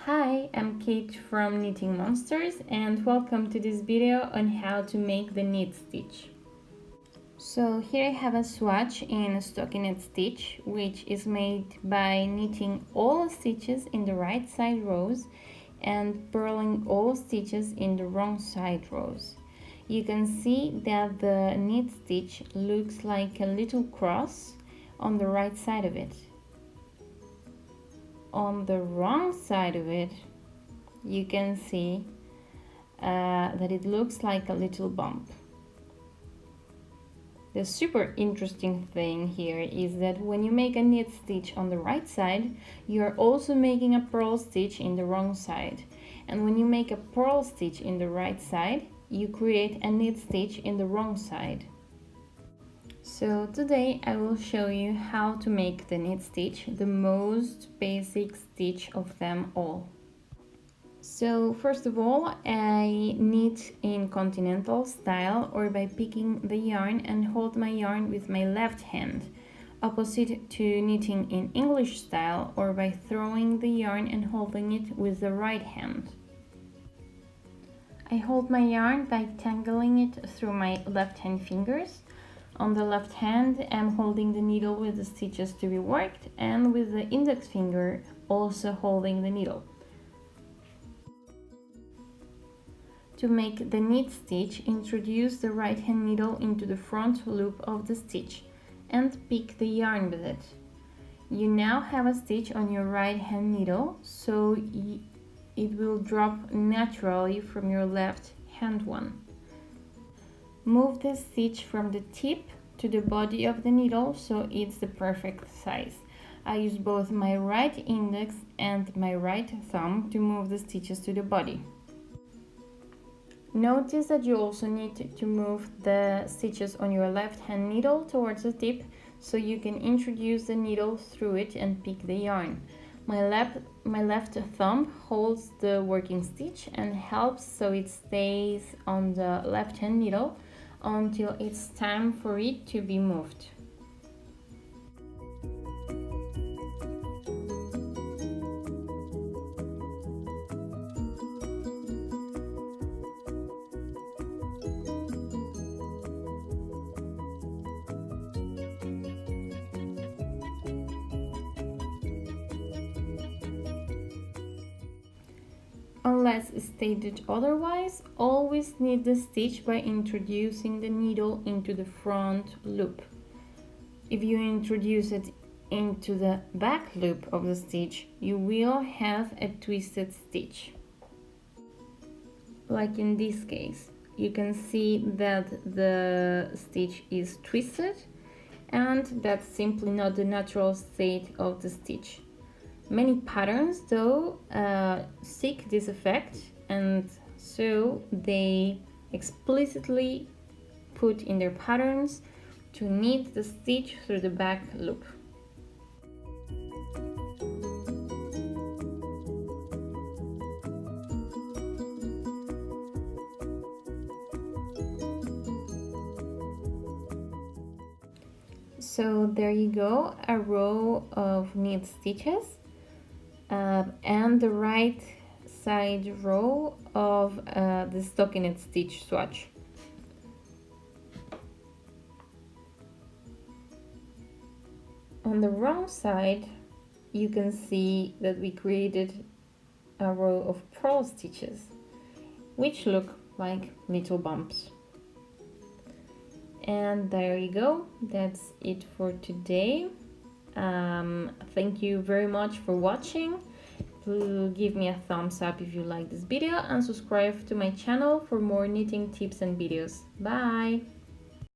Hi, I'm Kate from Knitting Monsters and welcome to this video on how to make the knit stitch. So here I have a swatch in a stockinette stitch, which is made by knitting all stitches in the right side rows and purling all stitches in the wrong side rows. You can see that the knit stitch looks like a little cross on the right side of it. On the wrong side of it, you can see that it looks like a little bump. The super interesting thing here is that when you make a knit stitch on the right side, you are also making a purl stitch in the wrong side. And when you make a purl stitch in the right side, you create a knit stitch in the wrong side. So today I will show you how to make the knit stitch, the most basic stitch of them all. So first of all, I knit in continental style, or by picking the yarn and hold my yarn with my left hand, opposite to knitting in English style, or by throwing the yarn and holding it with the right hand. I hold my yarn by tangling it through my left hand fingers. On the left hand, I'm holding the needle with the stitches to be worked, and with the index finger also holding the needle. To make the knit stitch, introduce the right hand needle into the front loop of the stitch and pick the yarn with it. You now have a stitch on your right hand needle, so it will drop naturally from your left hand one. Move the stitch from the tip to the body of the needle so it's the perfect size. I use both my right index and my right thumb to move the stitches to the body. Notice that you also need to move the stitches on your left hand needle towards the tip so you can introduce the needle through it and pick the yarn. My left thumb holds the working stitch and helps so it stays on the left hand needle until it's time for it to be moved. Unless stated otherwise, always knit the stitch by introducing the needle into the front loop. If you introduce it into the back loop of the stitch, you will have a twisted stitch. Like in this case, you can see that the stitch is twisted, and that's simply not the natural state of the stitch. Many patterns, though, seek this effect, and so they explicitly put in their patterns to knit the stitch through the back loop. So there you go, a row of knit stitches. And the right side row of the stockinette stitch swatch. On the wrong side, you can see that we created a row of purl stitches, which look like little bumps. And there you go, that's it for today. Thank you very much for watching. Please give me a thumbs up if you like this video and subscribe to my channel for more knitting tips and videos. Bye!